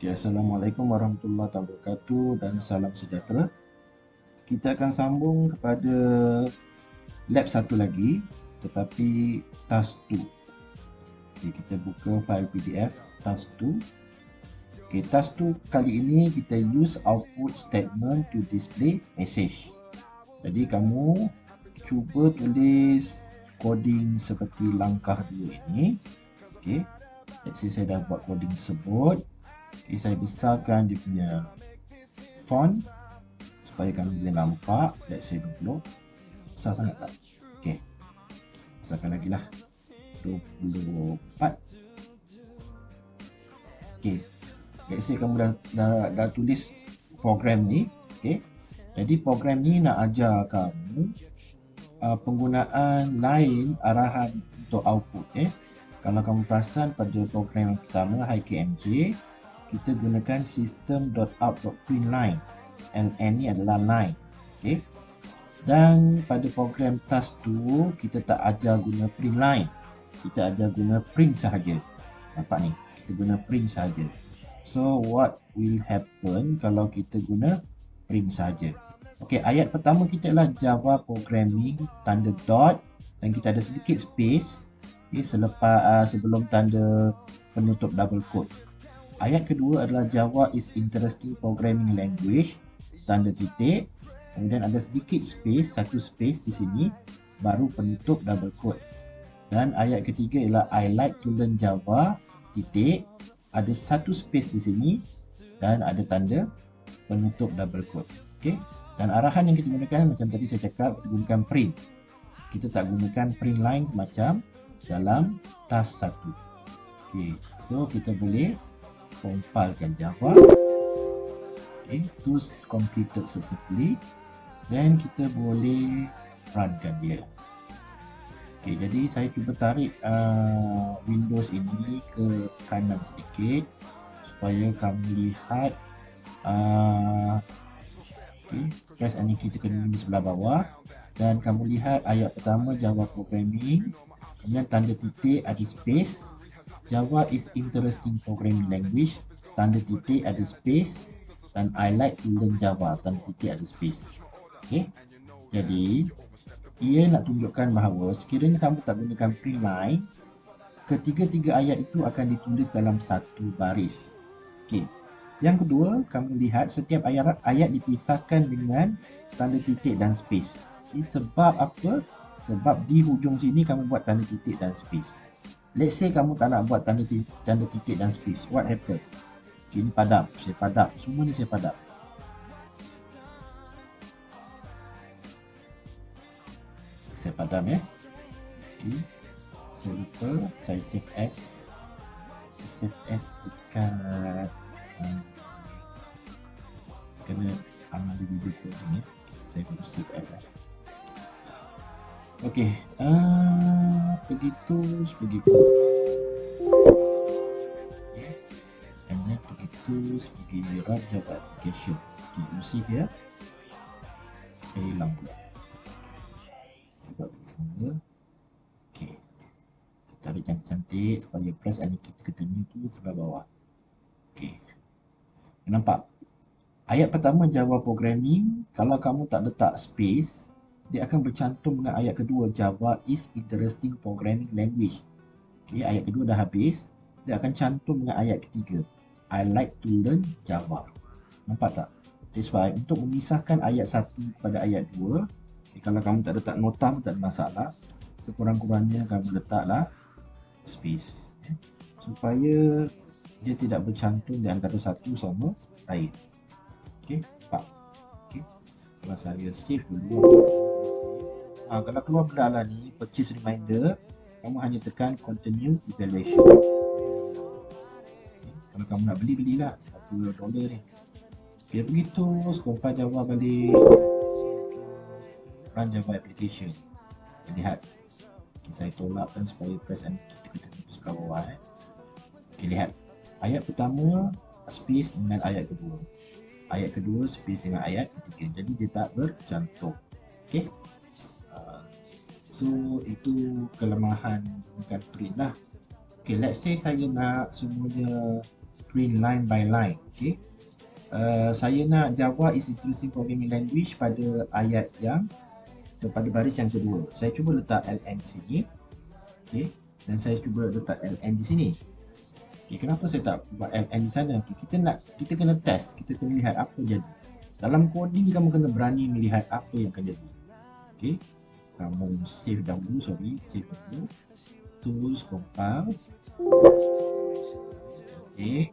Okay, Assalamualaikum warahmatullahi wabarakatuh dan salam sejahtera. Kita akan sambung kepada lab satu lagi, tetapi task 2. Okay, kita buka file PDF task 2. Okay, task 2 kali ini kita use output statement to display message. Jadi kamu cuba tulis coding seperti langkah 2 ini. Okay, let's say saya dah buat coding tersebut. Okay, saya besarkan dia punya font supaya kamu boleh nampak. Let's say 20. Besar sangat tak? Okay, besarkan lagi lah 24. Okay, let's say kamu dah tulis program ni. Okay, jadi program ni nak ajar kamu penggunaan lain arahan untuk output. Kalau kamu perasan pada program yang pertama HiKMJ, kita gunakan system.out.println. LN ni adalah line. Okay. Dan pada program task 2 kita tak ajar guna print line. Kita ajar guna print sahaja. Nampak ni, kita guna print sahaja. So what will happen kalau kita guna print sahaja? Okey, ayat pertama kita adalah Java programming tanda dot dan kita ada sedikit space sebelum tanda penutup double quote. Ayat kedua adalah Java is interesting programming language tanda titik. Kemudian ada sedikit space, satu space di sini, baru penutup double quote. Dan ayat ketiga ialah I like to learn Java, titik. Ada satu space di sini dan ada tanda penutup double quote. Okay. Dan arahan yang kita gunakan macam tadi saya cakap, kita gunakan print. Kita tak gunakan print line macam dalam task 1. Okay. So kita boleh compilekan Java. Okay. To completed successfully. Dan kita boleh runkan dia. Okay, jadi saya cuba tarik Windows ini ke kanan sedikit supaya kamu lihat. Okay, press any key tekan di sebelah bawah dan kamu lihat ayat pertama Java programming, kemudian tanda titik ada space. Java is interesting programming language, tanda titik ada space, dan I like to learn Java, tanda titik ada space. Okay. Jadi ia nak tunjukkan bahawa sekiranya kamu tak gunakan print line, ketiga-tiga ayat itu akan ditulis dalam satu baris. Okay. Yang kedua, kamu lihat setiap ayat dipisahkan dengan tanda titik dan space. Okay. Sebab apa? Sebab di hujung sini kamu buat tanda titik dan space. Let's say kamu tak nak buat tanda titik dan space. What happen? Okay, ini padam. Saya padam. Semua ni saya padam. Saya padam ya. Okay. Saya lupa. Saya save as. Save as dekat. Kena amal di video coding ya. Saya perlu save as. Okay. Begitu. Okay. And then begitu sebagai run Java application. Okay, you save ya. Hilang pula. Okay. Tarik cantik supaya press any key ketennya tu sebelah bawah. Okay. Nampak? Ayat pertama Java programming, kalau kamu tak letak space, dia akan bercantum dengan ayat kedua Java is interesting programming language. Okay, ayat kedua dah habis, dia akan cantum dengan ayat ketiga I like to learn Java. Nampak tak? That's why untuk memisahkan ayat 1 pada ayat 2, kalau kamu tak letak nota pun tak ada masalah. Sekurang-kurangnya kamu letaklah space supaya dia tidak bercantum di antara satu sama lain. Okey, nampak? Okey. Kalau saya save dulu. Kalau keluar benda ni, purchase reminder, kamu hanya tekan continue evaluation. Kalau kamu nak belilah $40 ni. Biar begitu, compile Java balik. Run Java application. Lihat. Okay, saya tolakkan supaya press and kita di sebelah bawah. Okay, lihat. Ayat pertama space dengan ayat kedua. Ayat kedua space dengan ayat ketiga. Jadi dia tak bercantum. Okay. So itu kelemahan bukan print lah. Okay, let's say saya nak semuanya print line by line. Okay. Saya nak Java is introducing programming language pada ayat yang pada baris yang kedua. Saya cuba letak ln di sini. Okay. Dan saya cuba letak ln di sini. Okay, kenapa saya tak buat ln di sana? Okay, kita kena test, kita kena lihat apa jadi. Dalam coding kamu kena berani melihat apa yang akan jadi. Okay. Kamu save dahulu, save dulu. Tools, compile. Okay.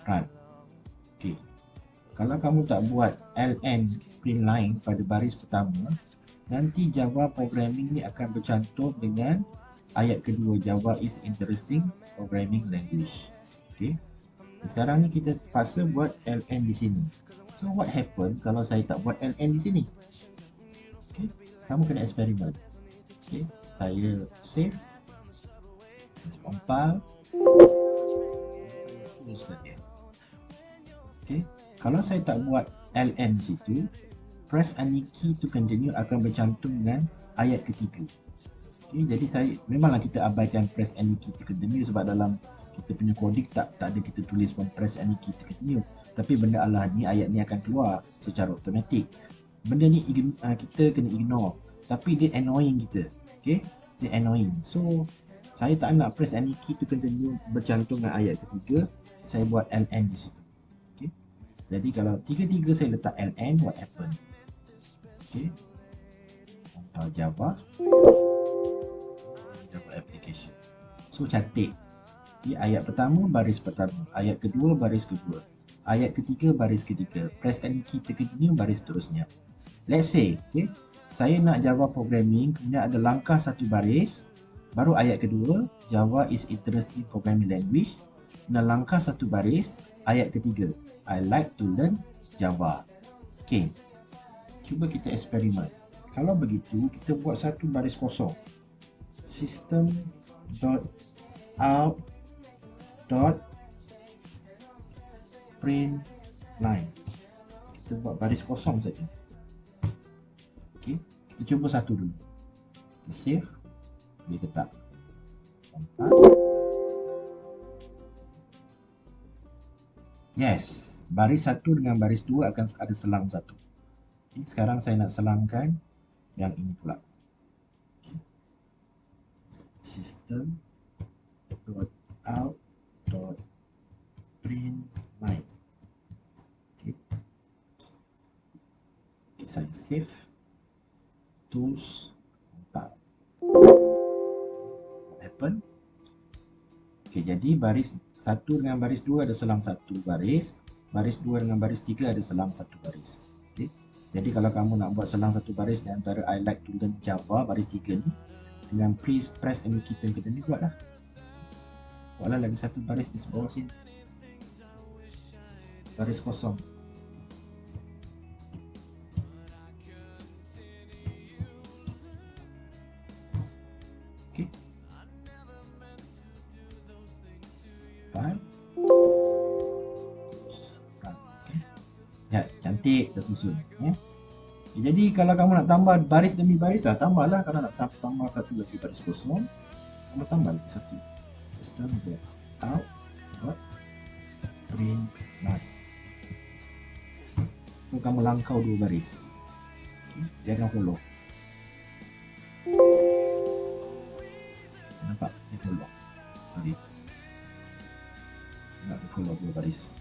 Run. Okay. Kalau kamu tak buat ln print line pada baris pertama, nanti Java programming ni akan bercantum dengan ayat kedua, Java is interesting programming language. Okay. Sekarang ni kita terpaksa buat ln di sini. So what happen kalau saya tak buat ln di sini? Okay. Kamu kena eksperimen. Okay. Saya save, compile, saya tuliskan dia. Okay. Kalau saya tak buat ln di situ, press any key to continue akan bercantum dengan ayat ketiga. Okay, jadi memanglah kita abaikan press any key to continue sebab dalam kita punya coding tak ada kita tulis pun press any key to continue. Tapi benda Allah ni, ayat ni akan keluar secara automatik. Benda ni kita kena ignore. Tapi dia annoying kita. Okay, dia annoying. So saya tak nak press any key to continue bercantum dengan ayat ketiga. Saya buat ln di situ. Okay. Jadi kalau tiga-tiga saya letak ln, what happen? Okay. Compile Java application. So cantik. Okay, ayat pertama baris pertama, ayat kedua baris kedua, ayat ketiga baris ketiga. Press any key to continue, baris seterusnya. Let's say, okay, saya nak Java programming, kemudian ada langkah satu baris, baru ayat kedua, Java is interesting programming language, dan langkah satu baris, ayat ketiga, I like to learn Java. Okay, cuba kita eksperimen. Kalau begitu, kita buat satu baris kosong. System.out.println. Kita buat baris kosong saja. Okey, kita cuba satu dulu. Kita save, dia tetap. Yes, baris satu dengan baris dua akan ada selang satu. Okay, sekarang saya nak selangkan yang ini pula. System.out.println. Okay. Okay, saya save, tools, compile. What happen? Okay, jadi baris satu dengan baris dua ada selang satu baris, baris dua dengan baris tiga ada selang satu baris. Okay. Jadi kalau kamu nak buat selang satu baris di antara I like to learn Java baris tiga ni, dengan please press any key to continue, buatlah. Buatlah lagi satu baris di sebelah sini. Baris kosong. Okey. File. Okey. Ya, cantik tersusun, ya. Jadi kalau kamu nak tambah baris demi baris, tambahlah. Kalau nak tambah satu lagi baris kosong, kamu tambah lagi satu. System.out.println. So kamu langkau dua baris. Dia akan follow. Nampak? Dia follow. Sorry. Nak follow dua baris.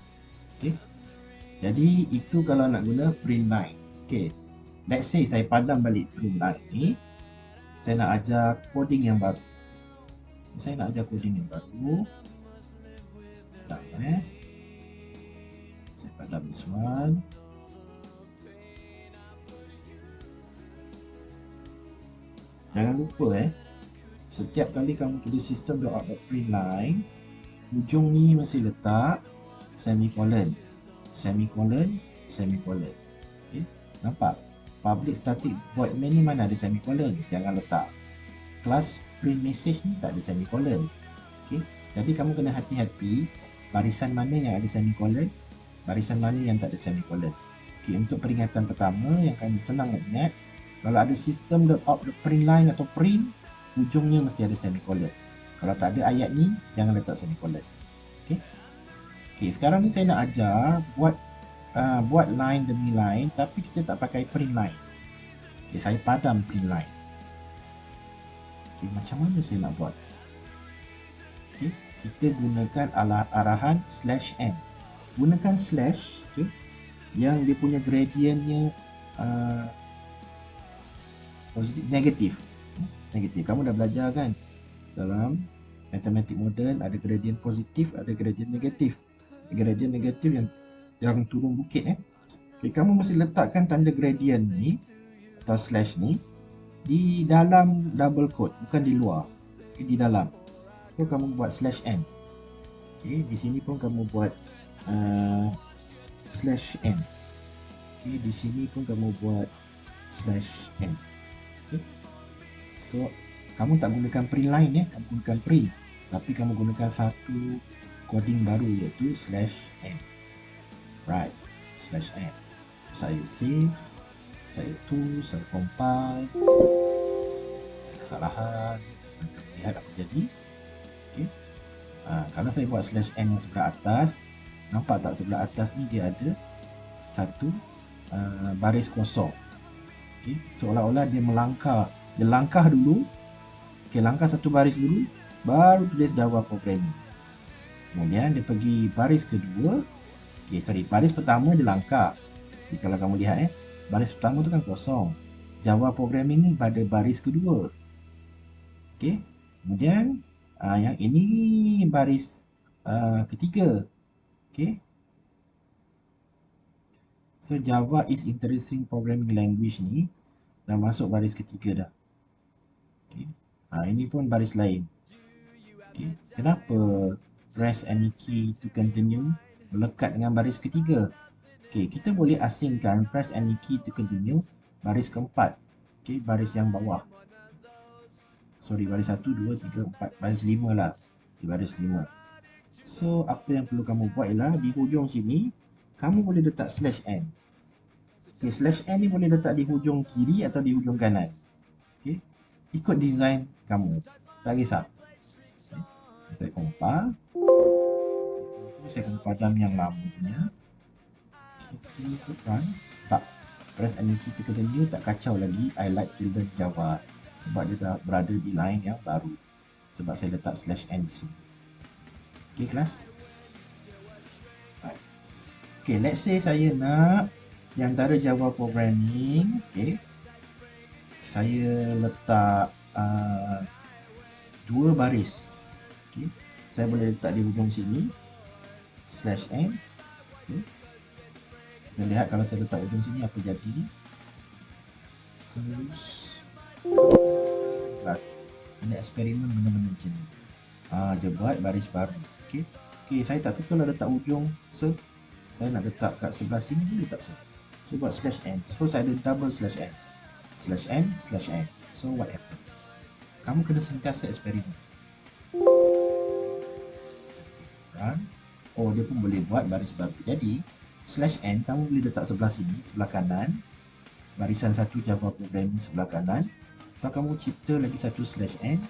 Okay. Jadi itu kalau nak guna print line. Okay. Let's say saya padam balik print line ni. Saya nak ajar coding yang baru. Saya nak ajar coding yang baru. Sekejap, saya padam this one. Jangan lupa setiap kali kamu tulis system.out.println, hujung ni mesti letak semicolon, semicolon, semicolon. Okay. Nampak? Public static void main ni mana ada semicolon? Jangan letak. Kelas print message ni tak ada semicolon. Okay. Jadi kamu kena hati-hati barisan mana yang ada semicolon, barisan mana yang tak ada semicolon. Okay. Untuk peringatan pertama yang kami senang nak ingat, kalau ada system.out.println atau print, hujungnya mesti ada semicolon. Kalau tak ada ayat ni, jangan letak semicolon. Okay. Okey, sekarang ni saya nak ajar buat line demi line tapi kita tak pakai print line. Okey, saya padam print line. Okey, macam mana saya nak buat? Okey, kita gunakan arahan /n. Gunakan slash, okey, yang dia punya gradientnya positif, negatif. Kamu dah belajar kan? Dalam matematik modern ada gradient positif, ada gradient negatif. Gradient negatif yang turun bukit Okay, kamu mesti letakkan tanda gradient ni atau slash ni di dalam double quote, bukan di luar. Okay, di dalam. So kamu buat /n. Okay, di sini pun kamu buat /n. Okay, di sini pun kamu buat /n. Okay. So kamu tak gunakan print line kamu gunakan print, tapi kamu gunakan satu coding baru iaitu /n. Right, /n. Saya save, saya tulis, saya compile. Kesalahan, kamu lihat apa jadi. Okay. Kalau saya buat /n yang sebelah atas, nampak tak sebelah atas ni dia ada satu baris kosong. Okay. Seolah-olah dia melangkah. Dia langkah dulu. Okay, langkah satu baris dulu, baru tulis Java programming. Kemudian dia pergi baris kedua. Baris pertama dia langkah. Jadi kalau kamu lihat baris pertama tu kan kosong. Java programming ni pada baris kedua. Okey. Kemudian yang ini baris ketiga. Okey. So Java is interesting programming language ni dah masuk baris ketiga dah. Okey. Ini pun baris lain. Okey. Kenapa press any key to continue melekat dengan baris ketiga? Okey, kita boleh asingkan press any key to continue baris keempat. Okey, baris yang bawah. Sorry, baris 1, 2, 3, 4, baris 5 lah. Di baris 5. So, apa yang perlu kamu buat ialah di hujung sini, kamu boleh letak /n. Okey, /n ni boleh letak di hujung kiri atau di hujung kanan. Okey, ikut design kamu. Tak kisah. Okay. Saya compile. Saya akan padam yang lama punya. Run. Tak, press any key to continue, tak kacau lagi. I like to learn Java sebab dia dah berada di line yang baru, sebab saya letak /n di sini. Okay, kelas. Right. Okay, let's say saya nak di antara Java programming, okay, saya letak dua baris. Okay, saya boleh letak di hujung sini /n. Okay. Kita lihat kalau saya letak ujung sini apa jadi. Terus ini eksperimen benar-benar macam ni. Dia buat baris baru. Okey. Okey, saya tak suka lah letak ujung. So saya nak letak kat sebelah sini boleh tak sir? So buat /n. So saya ada double /n. /n. So what happen? Kamu kena sentiasa eksperimen. Run. Oh, dia pun boleh buat baris baru. Jadi /n kamu boleh letak sebelah sini, sebelah kanan, barisan satu Java programming sebelah kanan, atau kamu cipta lagi satu /n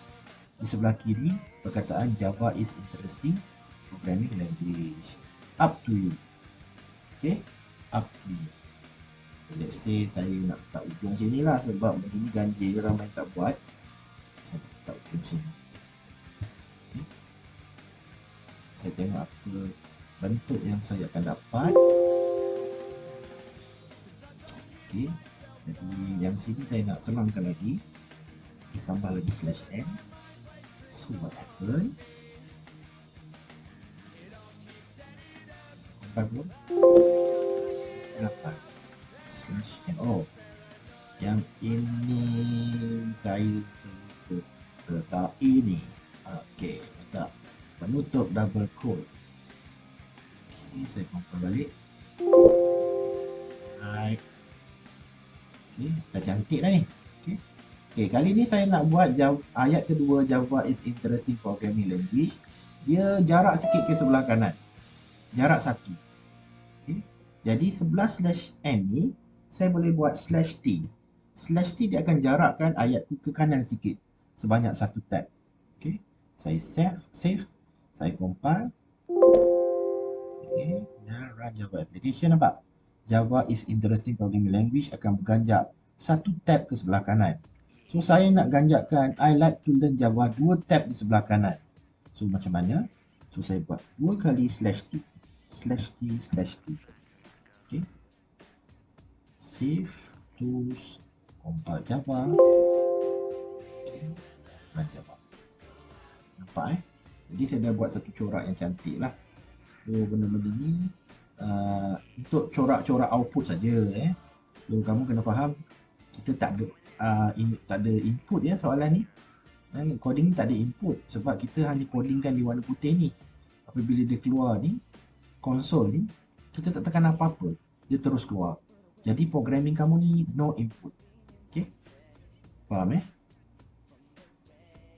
di sebelah kiri, perkataan Java is interesting programming language. Up to you. Okay, up to you. Let's say saya nak letak ujung sini lah, sebab begini ganjil, ramai tak buat. Saya letak ujung sini. Okay. Saya tengok apa bentuk yang saya akan dapat. Okey, jadi yang sini saya nak senangkan lagi, ditambah lagi /n. So what happen? Compile. Dapat /n. Oh, yang ini saya letak ini. Okey, letak penutup double quote. Okey, saya compile balik. Right. Okay, dah cantik dah ni. Okay. Okay, kali ni saya nak buat ayat kedua Java is interesting programming language. Dia jarak sikit ke sebelah kanan. Jarak satu. Okay. Jadi sebelah /n ni saya boleh buat /t. /t dia akan jarakkan ayat tu ke kanan sikit sebanyak satu tab. Okay. Saya save, saya compile. Okay, dan run Java application. Nampak? Java is interesting programming language akan berganjak satu tab ke sebelah kanan. So saya nak ganjakkan I like to learn Java 2 tab di sebelah kanan. So macam mana? So saya buat 2 kali /t /t. Okay. Save tools compile Java. Okay. Run Java. Nampak Jadi saya dah buat satu corak yang cantik lah. So benda-benda ni untuk corak-corak output saja So kamu kena faham kita tak ada input soalan ni. Coding tak ada input sebab kita hanya codingkan di warna putih ni. Apabila dia keluar ni, konsol ni, kita tak tekan apa-apa, dia terus keluar. Jadi programming kamu ni no input. Okay? Faham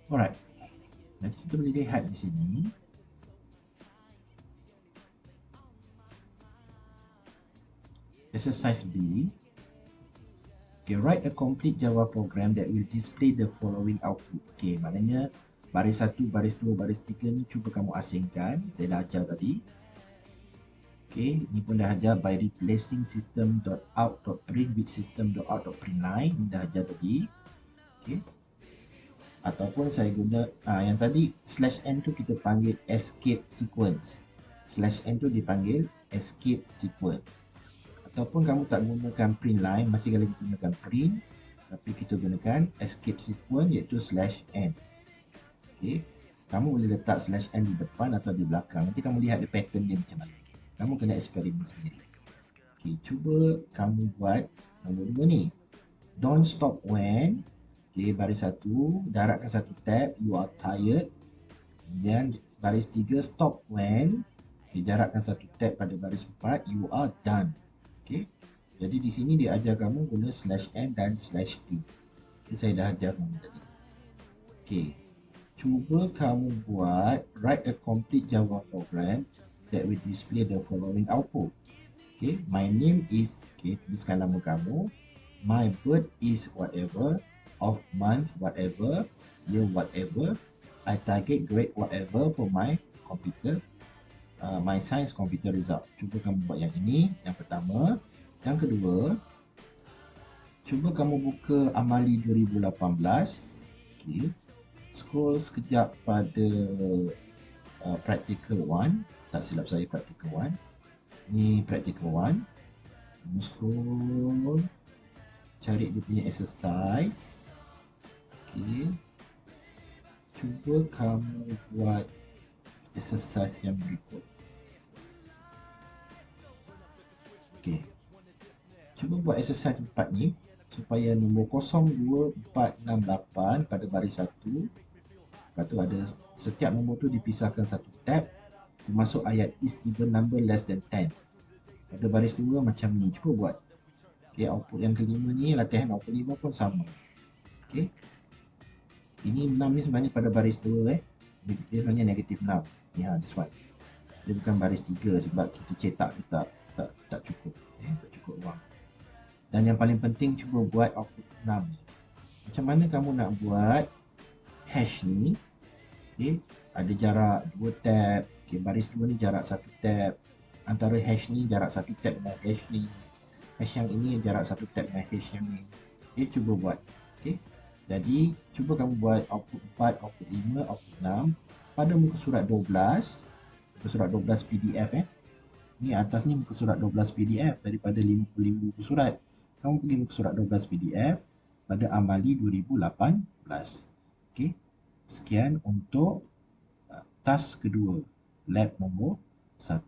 Alright. Nanti kita boleh lihat di sini. Exercise B. Okay, write a complete Java program that will display the following output. Okay, maknanya baris 1, baris 2, baris 3 ni cuba kamu asingkan. Saya dah ajar tadi. Okay, ni pun dah ajar by replacing system.out.print with system.out.println. Ni dah ajar tadi. Okay. Ataupun saya guna yang tadi /n tu kita panggil escape sequence. /n tu dipanggil escape sequence. Ataupun kamu tak gunakan print line, masih lagi gunakan print, tapi kita gunakan escape sequence iaitu /n. Okay. Kamu boleh letak /n di depan atau di belakang. Nanti kamu lihat the pattern dia macam mana. Kamu kena eksperimen sendiri. Okay, cuba kamu buat nombor 2 ni. Don't stop when. Okay, baris 1, darabkan satu tab, you are tired. Kemudian baris 3, stop when. Okay, jarakkan satu tab pada baris 4, you are done. Okay. Jadi di sini dia ajar kamu guna /n dan /t. Ini saya dah ajar kamu tadi. Okay. Cuba kamu buat write a complete Java program that will display the following output. Okay. My name is, okay, tuliskan nama kamu. My birth is whatever. Of month whatever. Year whatever. I target grade whatever for my computer. My science computer result. Cuba kamu buat yang ini, yang pertama. Yang kedua, cuba kamu buka Amali 2018. Okay. Scroll sekejap pada practical 1. Tak silap saya practical 1. Ni practical 1. Kamu scroll, cari dia punya exercise. Okay. Cuba kamu buat exercise yang berikut. Okay. Cuba buat exercise 4 ni supaya nombor 02468 pada baris 1. Lepas tu ada setiap nombor tu dipisahkan satu tab termasuk ayat is even number less than 10. Pada baris 2 macam ni. Cuba buat. Okay, output yang kelima ni, latihan output 5 pun sama. Okay. Ini 6 ni sebenarnya pada baris 2 Dia sebenarnya negatif 6. Ya, this one. Dia bukan baris 3 sebab kita cetak kita tak cukup. Tak cukup ruang. Dan yang paling penting cuba buat output 6. Macam mana kamu nak buat hash ni? Okay. Ada jarak 2 tab. Okay, baris 2 ni jarak 1 tab. Antara hash ni jarak 1 tab dengan hash ni. Hash yang ini jarak 1 tab dengan hash yang ni. Okay, cuba buat. Okay. Jadi cuba kamu buat output 4, output 5, output 6 pada muka surat 12. Muka surat 12 PDF Ni atas ni muka surat 12 PDF daripada 55 muka surat. Kamu pergi muka surat 12 PDF pada Amali 2018. Okey. Sekian untuk task kedua, lab nombor 1.